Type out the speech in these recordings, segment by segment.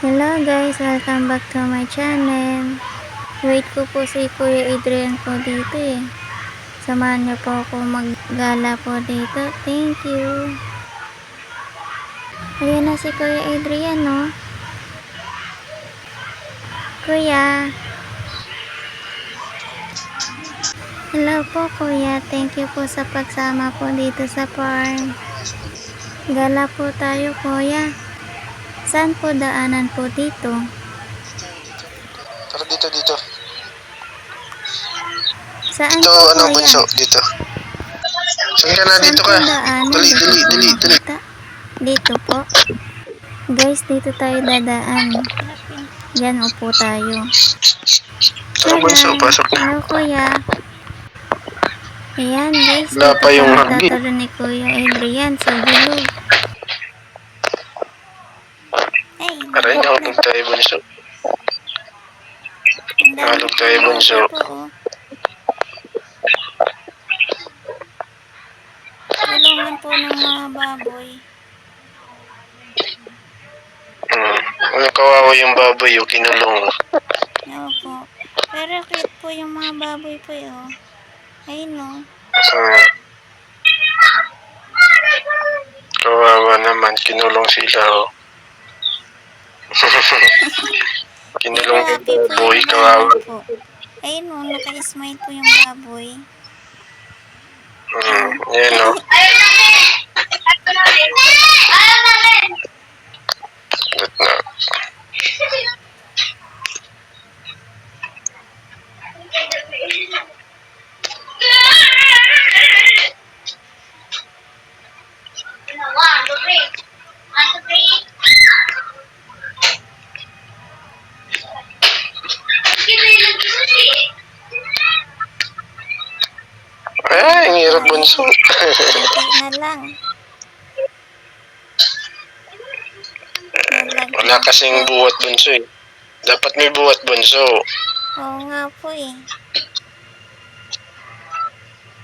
Hello guys, welcome back to my channel. Wait ko po si Kuya Adrian po dito eh. Samahan niyo po ako maggala po dito. Thank you. Ayan na si Kuya Adrian, no? Kuya. Hello po Kuya. Thank you po sa pagsama po dito sa farm. Gala po tayo Kuya. Saan po daanan po dito? Tara dito. Saan Dito, po ano, Kuya? bunso, dito. Saan ka na? Saan Dito po ka. daanan? Dali. Dito po makita. Dito po. Guys, dito tayo dadaan. Diyan upo tayo. Tara, bunso, Hi. pasok na. Hello Kuya. Ayan guys, Wala dito pa yung kami hangin. tatalo ni Kuya Adrian sa bilog. Ay, Aray, nahulog tayo, bunso. Nahulog tayo, bunso. Tulungan po ng mga baboy. Ano kawawa yung baboy, yung kinulong. Opo. Pero cute po yung mga baboy po oh. Ayun no. Kawawa naman, kinulong sila, oh. Kinulong yung Happy po baboy, yung kawawa. baboy po. Ayun no, naka-smile po yung baboy. Yan, oh. That na. Ay, ang hirap, bunso. Kunti na lang. Wala kasing buhat, bunso, eh. Dapat may buhat, bunso. Oo nga po eh.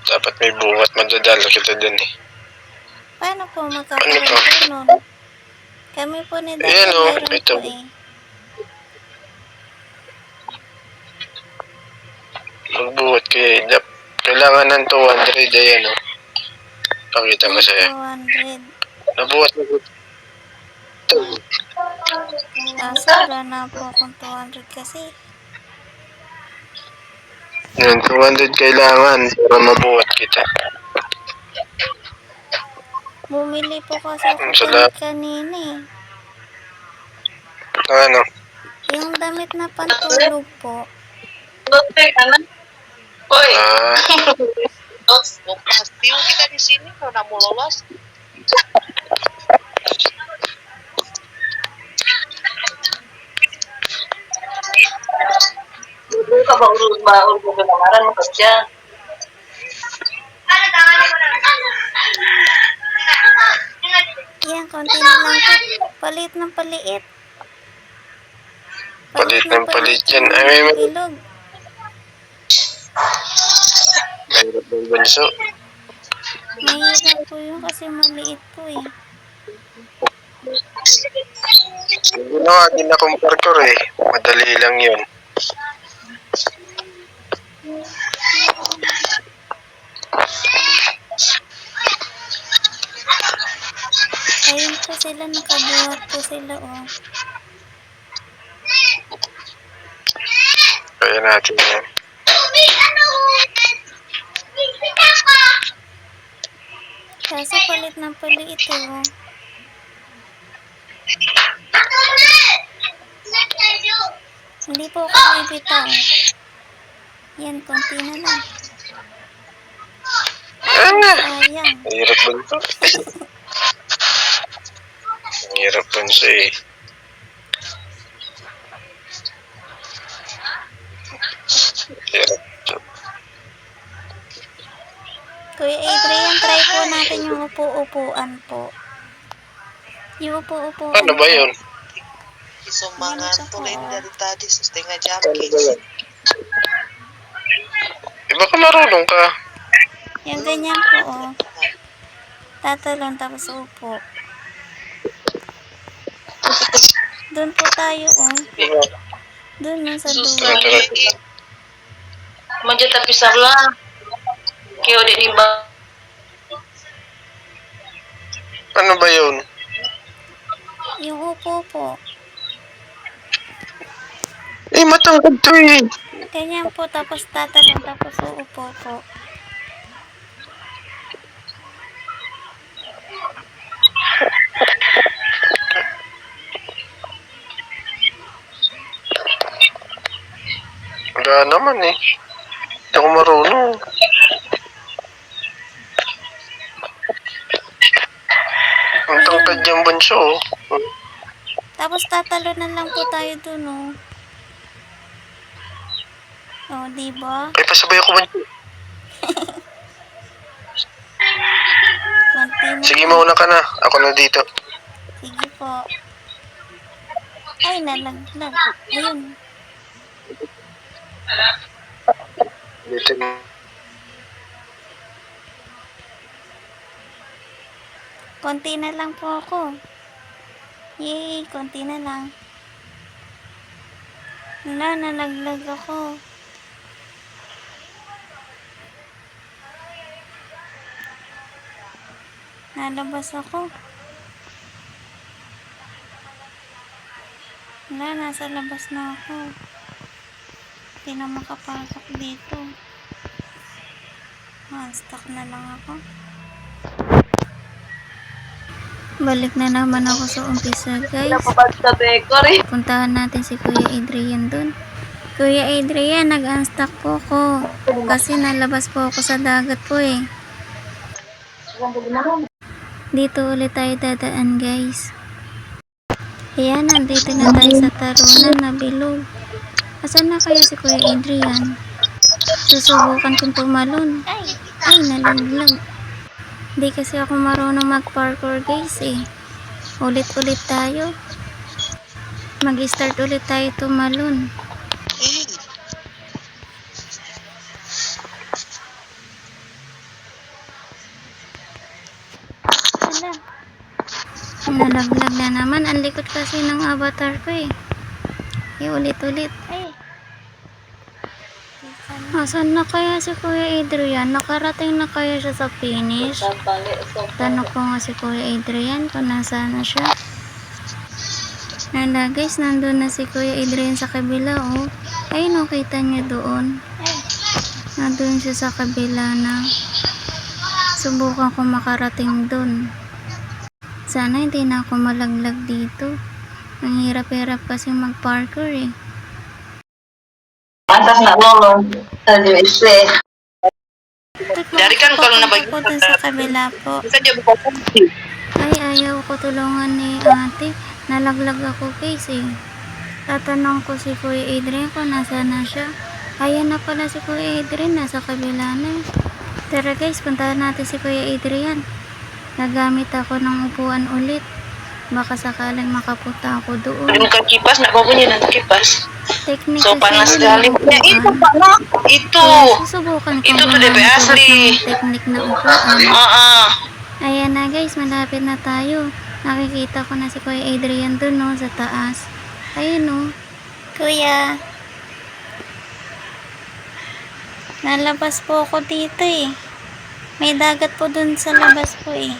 Dapat may buhat, madadala kita dun, eh. Paano po magkakaroon Ano po nun? Kami po ni Dati Ayan, oh, meron ito. po eh. Magbuhat kayo. Kailangan ng 200, ayan, oh. Pakita ko sa'yo. 200. Nabuhat na ito. Wala na po akong 200 kasi. Yan, 200 kailangan para mabuhat kita. Bumili po kasi ako kanina eh. Ano? Yung damit na pantulog po. Hoy. Pasti kita di sini udah mau lolos. Dulu ka ba urus kemarin mo kerja? Yan, konti na lang po. Palit ng paliit. Palit ng palit yan. Ay, may bilog. mahirap ng bunso. Mahirap po yun kasi maliit po eh. Ginawa din akong parkour eh. Madali lang yun. Ayun po sila, nakabuhat po sila oh. Kaya natin yan. Kaso palit ng paliit eh oh. Hindi po ako bibitaw. Yan, konti na lang. Sayang. Mahirap bunso. Mahirap bunso eh. Mahirap. Kuya Adrian, try po natin yung upo-upuan po. Yung upo-upuan Ano ba yun? Sumangan tuloy dari tadi sus tengah jam. Ano ba yun? Baka marunong ka. Yung ganyan po oh. Tatalon tapos upo. Doon po tayo, oh. Ingat. Doon, no, sa dulo. Tara, tara. Medyo tapisar lang. Kaya di ba? Ano ba yun? Yung upo po. Matangkad to eh. Ganyan po, tapos tatalon, tapos uupo po. Wala naman eh. Hindi ako marunong. Ang tangkad yung bunso oh. Tapos tatalonan lang po tayo dun, oh. Oh, diba? Ay, pasabay ako bunso. Konti mo. Sige, mauna ka na. Ako na dito. Sige po. Ay, nalaglag. Ayun. Dito na. Konti na lang po ako. Yay, konti na lang. Wala, nalaglag ako. Nalabas ako. Wala, nasa labas na ako. Hindi na makapasok dito. Stuck na lang ako. Balik na naman ako sa umpisa, guys. Napapad sa bakery. Puntahan natin si Kuya Adrian dun. Kuya Adrian, nag-unstuck po ko. Kasi nalabas po ako sa dagat po eh. Dito ulit tayo dadaan, guys. Ayan, nandito na tayo sa tarunan na bilog. Asan na kaya si Kuya Adrian? Susubukan kong tumalon. Ay, nalaglag. Hindi kasi ako marunong mag-parkour, guys eh. Ulit-ulit tayo. Mag-start ulit tayo tumalon. Eh, Hala. Nalaglag na naman. Ang likod kasi ng avatar ko eh. Ulit-ulit. Asan na kaya si Kuya Adrian? Nakarating na kaya siya sa finish? Tanong ko nga si Kuya Adrian kung nasaan na siya. Nala guys, nandun na si Kuya Adrian sa kabila oh. Ayun oh, kita niyo doon. Nandun siya sa kabila na. Subukan ko makarating doon. Sana hindi na ako malaglag dito. Ang hirap-hirap kasi mag-parkour eh. Atas na lolo. Tadi isi. Dari kan kalau nabagi po dun sa kabila po. Bisa dia buka kunci. Ay, ayaw ko tulungan ni ate. Nalaglag ako guys eh. Tatanong ko si Kuya Adrian kung nasaan na siya. Ayan na pala si Kuya Adrian. Nasa kabila na eh. Tara guys, puntahan natin si Kuya Adrian. Nagamit ako ng upuan ulit. Baka sakaling makapunta ako doon. Bukan kipas, nak bunyi nanti kipas. Teknik So kasi panas yun sekali. ng Ya itu upuan. pak, itu. Kaya susubukan ko Itu tuh gumamit DP ulit asli. ng teknik na upuan. Ayan na guys, malapit na tayo. Nakikita ko na si Kuya Adrian dun no, sa taas. Ayun no. Kuya. Nalabas po ako dito eh. May dagat po dun sa labas po eh.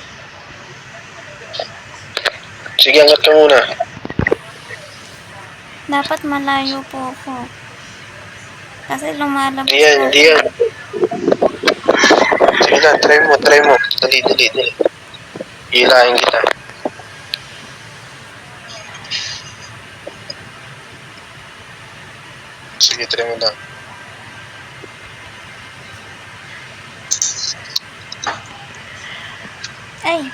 Sige, angat ka muna. Dapat malayo po ako. Kasi lumalabas Diyan, po. diyan. Sige na, try mo. Dali. Hilahin kita. Sige, try mo lang. Ay,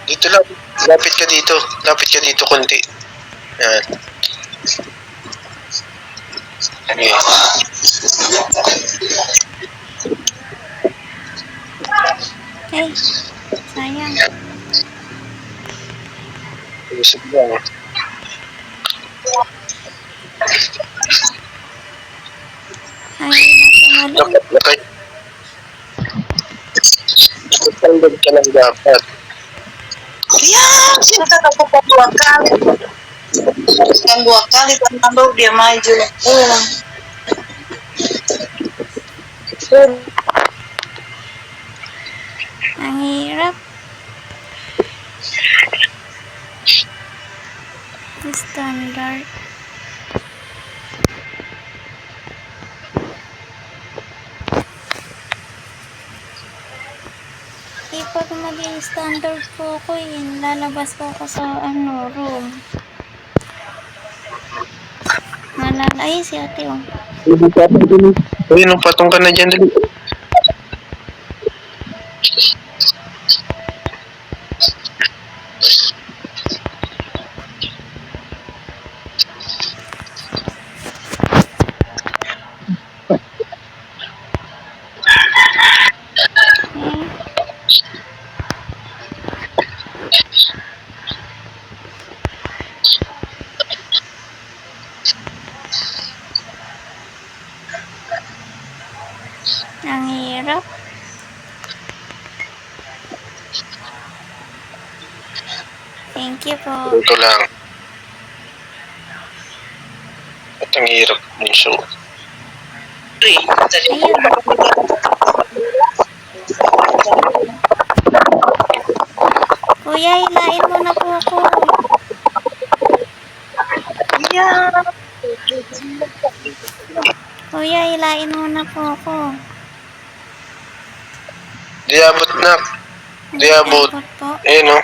Dito lang. Lapit ka dito konti. Yan. Okay. ay. Sayang. Sige lang. Ay, hindi na tumalon. Okay. Tandad ka lang dapat. ya, sino ka na po kami? Kan 2 kali panalo dia maju. Ang hirap. Standard. Pag maging standard po ako yun, lalabas po ako sa room. Ay, si ate oh. Uy, nung patong ka na dyan, dali. Ang hirap. Thank you po. Ito lang. At ang hirap bunso. Ayun. Kuya, hilain mo na po ako. Yeah. Kuya, hilain mo na po ako. Di abot na. Di abot. Abot po. Ayun o.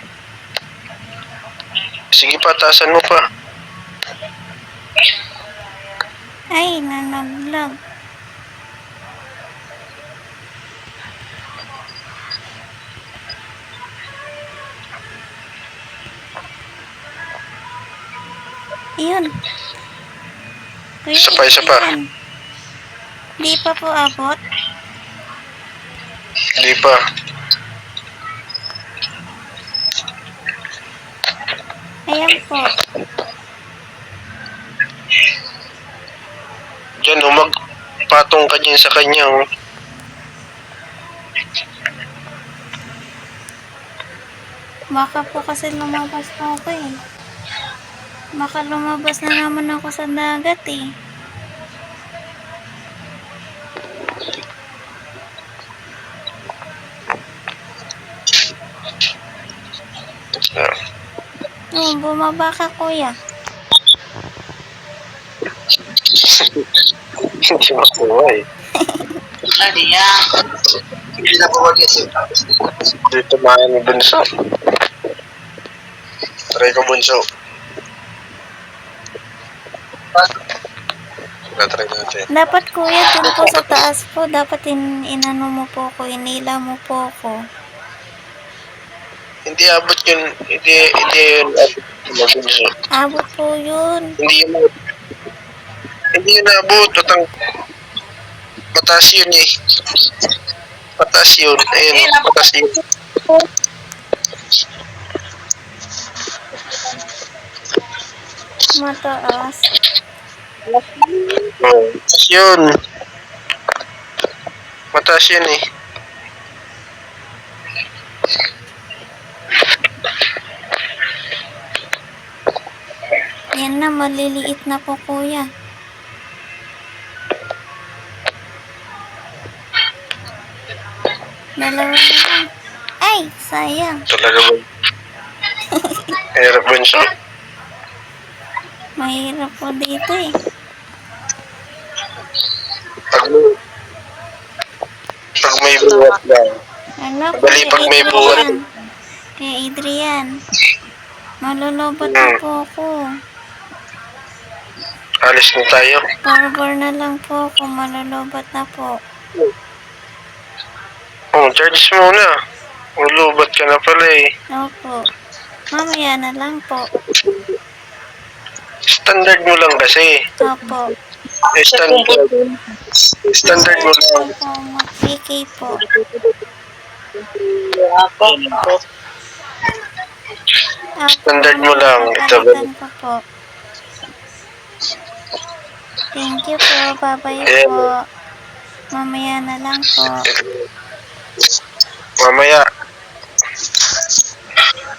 Sige pa, taasan mo pa. Ay, nanaglag. Ayun. Kuya, Isa pa, isa pa. yan. Di pa po abot. Di pa. Ayan po. Diyan o, magpatong ka dyan sa kanya o. Baka po kasi lumabas po ako eh. Baka lumabas na naman ako sa dagat eh. Oh, bumaba ka kuya. Hindi makuha eh. Ano yan? Hindi na po kasi. Dito mahan yung bunso. Try ko bunso. Try natin. Dapat kuya dun po sa taas po. Dapat inano mo po ako. Inila mo po ako. Hindi abot yun. Hindi yun abot yung bunso. Abot po yun. Hindi yun abot. Mataas yun eh. Mataas yun. Ayun, mataas yun. Mataas. Mataas yun. Mataas yun eh. Yan na, maliliit na po kuya. Dalawa na lang. Ay, sayang. Talaga ba? Hirap bunso. Mahirap po dito eh. Pag may buhat lang. Ano po Madali si pag may buhat. Adrian? Kay Adrian. Malulobot na po ako. Alis na tayo. Barber na lang po ako. Malulobot na po. Oh, charge muna. Ulubat ka na pala eh. Opo. Mamaya na lang po. Standard mo lang kasi. Opo. Standard mo lang. Opo, mag-PK po. Ako. Standard mo lang. Pagkalitan ko po. Thank you po. Bye-bye po. Mamaya na lang po. Mamaya.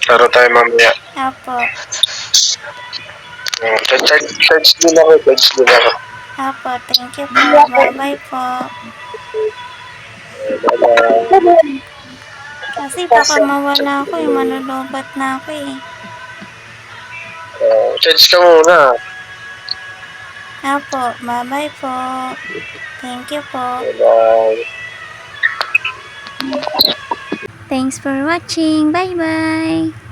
Laro tayo mamaya. Opo. Charge din ako, charge din ako. Apo, thank you po. Bye-bye po. Bye-bye. Kasi baka mawala ako eh. Manulubat na ako eh. Charge ka muna. Apo, bye-bye po. Thank you po. Bye-bye. Thanks for watching. Bye-bye.